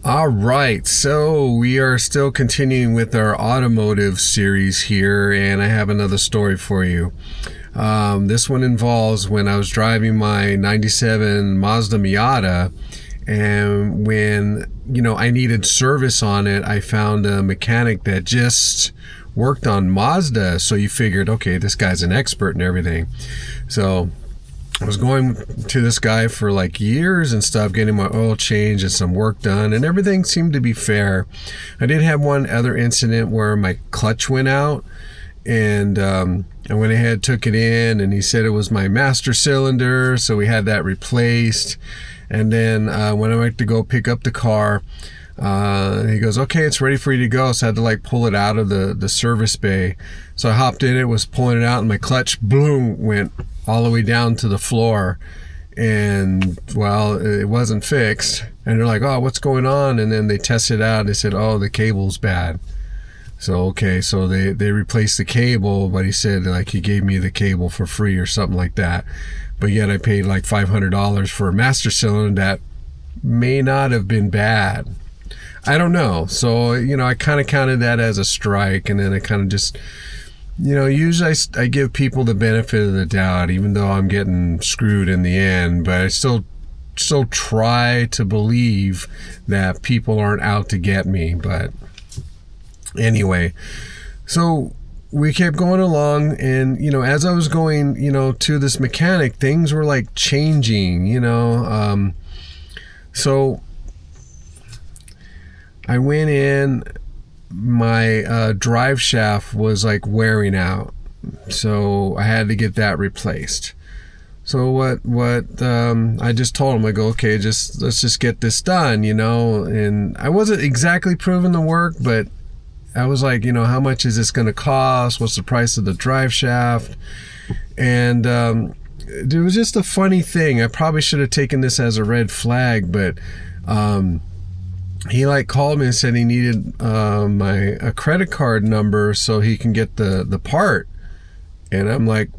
All right, so we are still continuing with our automotive series here, and I have another story for you. This one involves when I was driving my 97 Mazda Miata, and when, I needed service on it, I found a mechanic that just worked on Mazda, so you figured, okay, this guy's an expert and everything. So I was going to this guy for like years and stuff, getting my oil changed and some work done, and everything seemed to be fair. I did have one other incident where my clutch went out, and I went ahead, took it in, and he said it was my master cylinder, so we had that replaced. And then when I went to go pick up the car, he goes, okay, it's ready for you to go. So I had to like pull it out of the service bay. So I hopped in it, was pulling it out, and my clutch, boom, went all the way down to the floor. And well, it wasn't fixed. And they're like, oh, what's going on? And then they tested it out. They said, oh, the cable's bad. So okay, so they replaced the cable, but he said like he gave me the cable for free or something like that. But yet I paid like $500 for a master cylinder that may not have been bad. I don't know. So, I kind of counted that as a strike, and then I kind of just, usually I give people the benefit of the doubt, even though I'm getting screwed in the end, but I still try to believe that people aren't out to get me. But anyway, so we kept going along, and, as I was going, to this mechanic, things were like changing, so I went in, my drive shaft was like wearing out, so I had to get that replaced. So what I just told him, I go, okay, let's just get this done, and I wasn't exactly proving the work, but I was like, how much is this going to cost? What's the price of the drive shaft? And it was just a funny thing. I probably should have taken this as a red flag, but he like called me and said he needed a credit card number so he can get the part. And I'm like,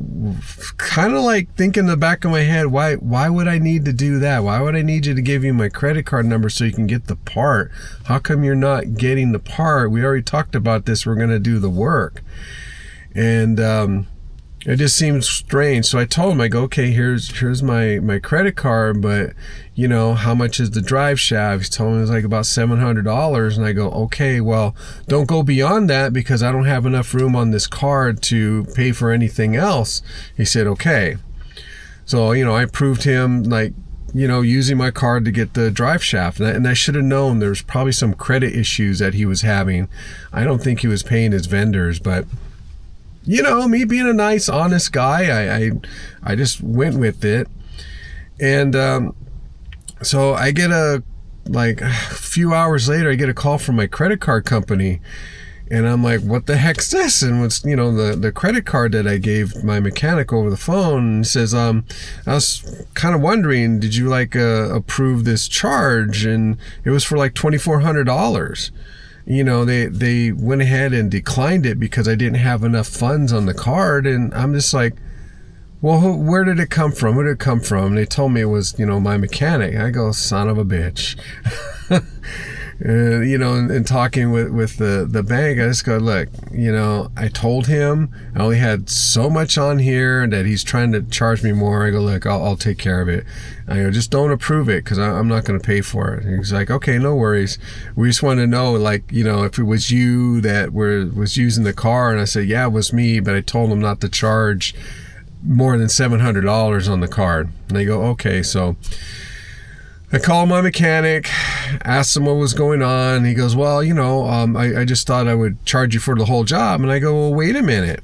kind of like thinking in the back of my head, why would I need to do that? Why would I need you to give you my credit card number so you can get the part? How come you're not getting the part? We already talked about this. We're going to do the work. And it just seems strange. So I told him, I go, okay, here's my credit card, but how much is the drive shaft? He told me it was like about $700. And I go, okay, well, don't go beyond that because I don't have enough room on this card to pay for anything else. He said, okay. So, I proved him like, using my card to get the drive shaft. And I should have known there's probably some credit issues that he was having. I don't think he was paying his vendors, but me being a nice, honest guy, I just went with it. And so I get a few hours later, I get a call from my credit card company. And I'm like, what the heck's this? And it's, the credit card that I gave my mechanic over the phone. And says, I was kind of wondering, did you approve this charge? And it was for like $2,400. They went ahead and declined it because I didn't have enough funds on the card. And I'm just like, well, where did it come from? Where did it come from? And they told me it was, my mechanic. I go, son of a bitch. And talking with the bank, I just go, look, I told him I only had so much on here and that he's trying to charge me more. I go, look, I'll take care of it. I go, just don't approve it because I'm not going to pay for it. And he's like, okay, no worries. We just want to know, if it was you that was using the car. And I said, yeah, it was me, but I told him not to charge more than $700 on the card. And they go, okay. So I called my mechanic, asked him what was going on. He goes, well, I just thought I would charge you for the whole job. And I go, well, wait a minute.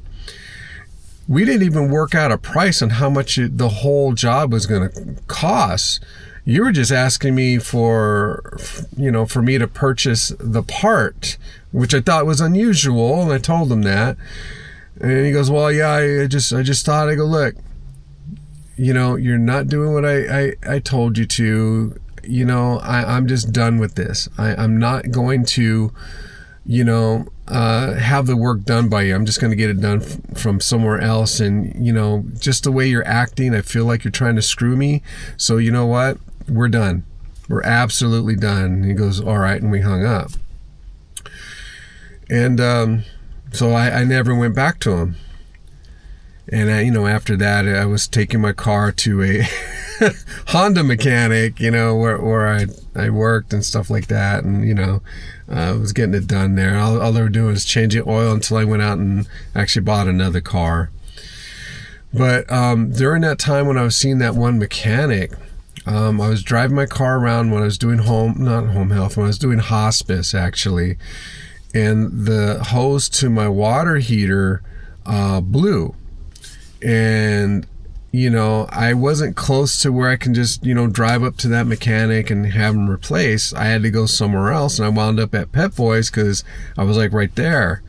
We didn't even work out a price on how much the whole job was going to cost. You were just asking me for me to purchase the part, which I thought was unusual. And I told him that. And he goes, well, yeah, I just thought. I go, look, you're not doing what I told you to. I'm just done with this. I'm not going to, have the work done by you. I'm just going to get it done from somewhere else. And, just the way you're acting, I feel like you're trying to screw me. So you know what? We're done. We're absolutely done. And he goes, all right, and we hung up. And so I never went back to him. And after that, I was taking my car to a Honda mechanic, where I worked and stuff like that, and I was getting it done there. All they were doing was changing oil until I went out and actually bought another car. But during that time when I was seeing that one mechanic, I was driving my car around when I was doing when I was doing hospice actually, and the hose to my water heater blew. And I wasn't close to where I can just drive up to that mechanic and have him replace. I had to go somewhere else, and I wound up at Pep Boys because I was like right there.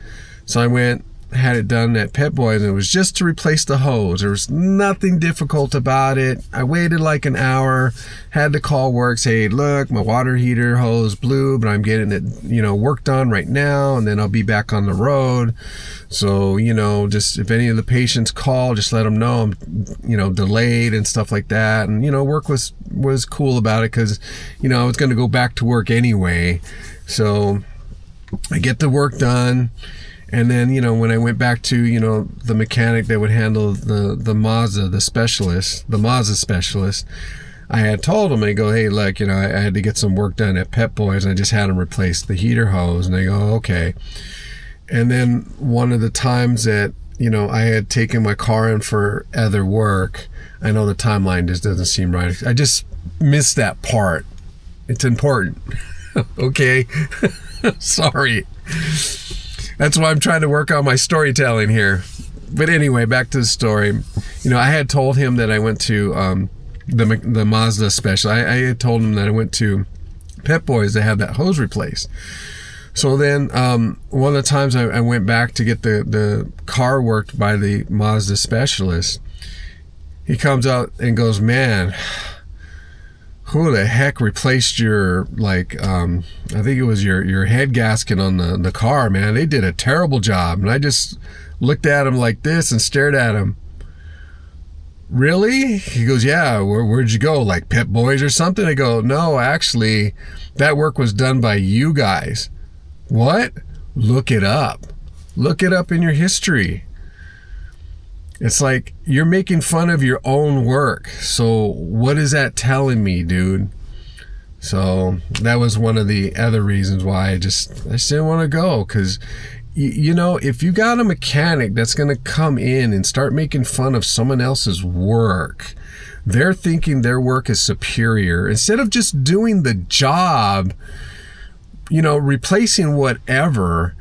So I went, had it done at Pep Boys, and it was just to replace the hose. There was nothing difficult about it. I waited like an hour, had to call work, say, look, my water heater hose blew, but I'm getting it worked on right now, and then I'll be back on the road. So just if any of the patients call, just let them know I'm delayed and stuff like that. And work was cool about it because I was going to go back to work anyway. So I get the work done. And then, when I went back to, the mechanic that would handle the Mazda specialist, I had told him, I go, hey, look, I had to get some work done at Pep Boys, and I just had him replace the heater hose. And they go, okay. And then one of the times that, I had taken my car in for other work, I know the timeline just doesn't seem right. I just missed that part. It's important. Okay. Sorry. That's why I'm trying to work on my storytelling here. But anyway, back to the story. I had told him that I went to the Mazda special. I had told him that I went to Pep Boys to have that hose replaced. So then one of the times I went back to get the car worked by the Mazda specialist, he comes out and goes, man, who the heck replaced your, I think it was your head gasket on the car, man. They did a terrible job. And I just looked at him like this and stared at him. Really? He goes, yeah, where'd you go? Like Pep Boys or something? I go, no, actually, that work was done by you guys. What? Look it up. Look it up in your history. It's like you're making fun of your own work. So what is that telling me, dude? So that was one of the other reasons why I just didn't want to go. Because, if you got a mechanic that's going to come in and start making fun of someone else's work, they're thinking their work is superior. Instead of just doing the job, replacing whatever,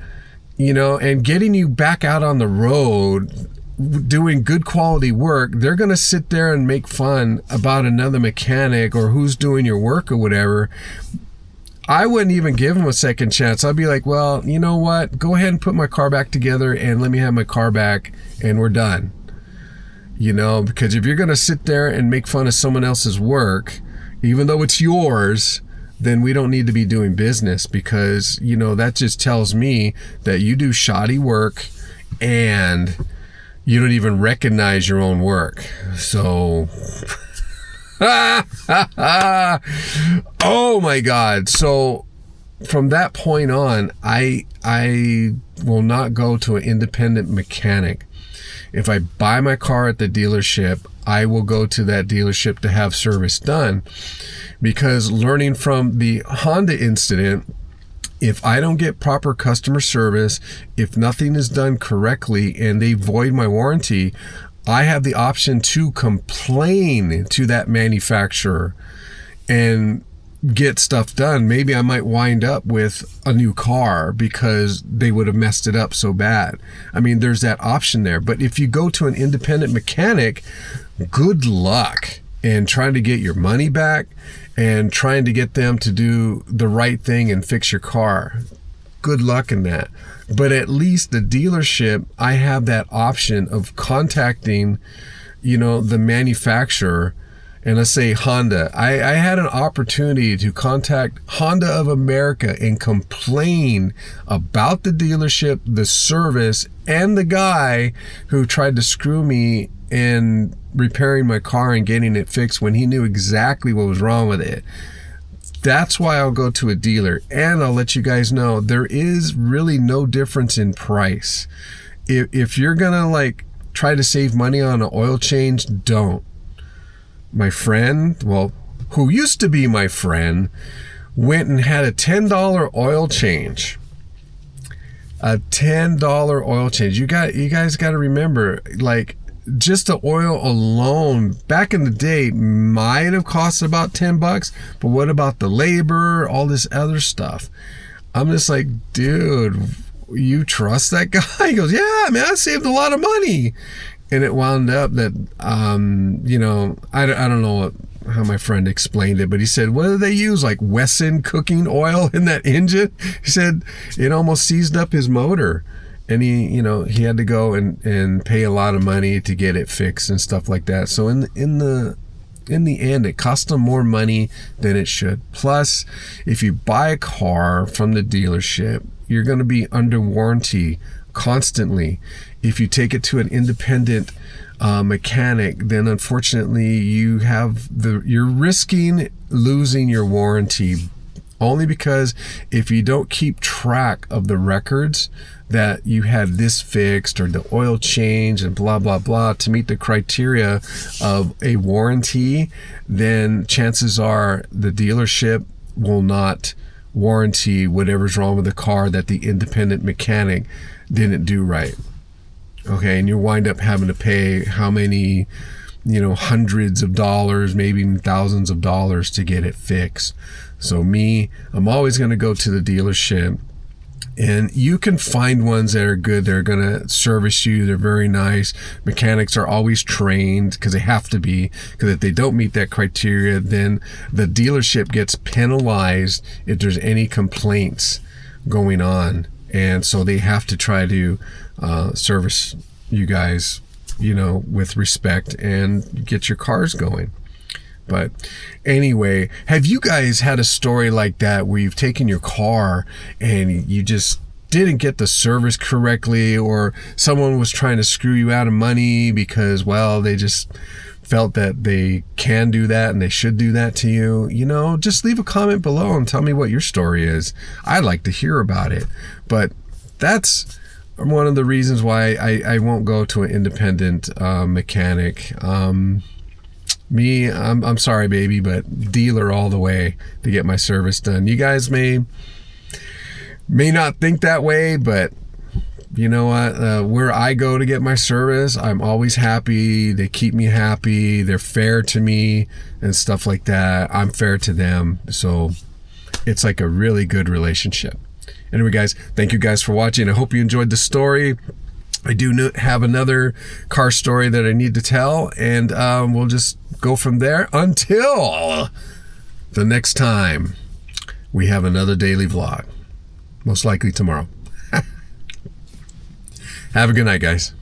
and getting you back out on the road, doing good quality work, they're going to sit there and make fun about another mechanic or who's doing your work or whatever. I wouldn't even give them a second chance. I'd be like, well, you know what? Go ahead and put my car back together and let me have my car back and we're done. Because if you're going to sit there and make fun of someone else's work, even though it's yours, then we don't need to be doing business because, that just tells me that you do shoddy work and you don't even recognize your own work. So, oh my God. So from that point on, I will not go to an independent mechanic. If I buy my car at the dealership, I will go to that dealership to have service done. Because learning from the Honda incident, if I don't get proper customer service, if nothing is done correctly and they void my warranty, I have the option to complain to that manufacturer and get stuff done. Maybe I might wind up with a new car because they would have messed it up so bad. I mean, there's that option there. But if you go to an independent mechanic, good luck in trying to get your money back and trying to get them to do the right thing and fix your car. Good luck in that. But at least the dealership, I have that option of contacting, the manufacturer. And let's say Honda. I had an opportunity to contact Honda of America and complain about the dealership, the service, and the guy who tried to screw me in repairing my car and getting it fixed when he knew exactly what was wrong with it. That's why I'll go to a dealer. And I'll let you guys know, there is really no difference in price. If you're gonna like try to save money on an oil change, don't. My friend, well, who used to be my friend, went and had a $10 oil change. A $10 oil change. You guys got to remember, like, just the oil alone back in the day might have cost about $10, but what about the labor, all this other stuff? I'm just like, dude, you trust that guy? He goes, yeah, man, I saved a lot of money. And it wound up that, you know, I don't know how my friend explained it, but he said, what do they use? Like Wesson cooking oil in that engine? He said it almost seized up his motor. And he had to go and pay a lot of money to get it fixed and stuff like that. So in the end, it cost them more money than it should. Plus, if you buy a car from the dealership, you're going to be under warranty constantly. If you take it to an independent mechanic, then unfortunately you're risking losing your warranty, only because if you don't keep track of the records that you had this fixed or the oil change and blah blah blah to meet the criteria of a warranty, then chances are the dealership will not warranty whatever's wrong with the car that the independent mechanic didn't do right. Okay, and you wind up having to pay how many, hundreds of dollars, maybe even thousands of dollars to get it fixed. So I'm always going to go to the dealership, and you can find ones that are good. They're going to service you. They're very nice. Mechanics are always trained because they have to be, because if they don't meet that criteria, then the dealership gets penalized if there's any complaints going on. And so they have to try to service you guys, with respect and get your cars going. But anyway, have you guys had a story like that where you've taken your car and you just didn't get the service correctly, or someone was trying to screw you out of money because, well, they just felt that they can do that and they should do that to you? Just leave a comment below and tell me what your story is. I'd like to hear about it. But that's one of the reasons why I won't go to an independent mechanic. I'm sorry, baby, but dealer all the way to get my service done. You guys may not think that way, but you know what? Where I go to get my service, I'm always happy. They keep me happy. They're fair to me and stuff like that. I'm fair to them. So it's like a really good relationship. Anyway, guys, thank you guys for watching. I hope you enjoyed the story. I do have another car story that I need to tell, and we'll just go from there until the next time we have another daily vlog. Most likely tomorrow. Have a good night, guys.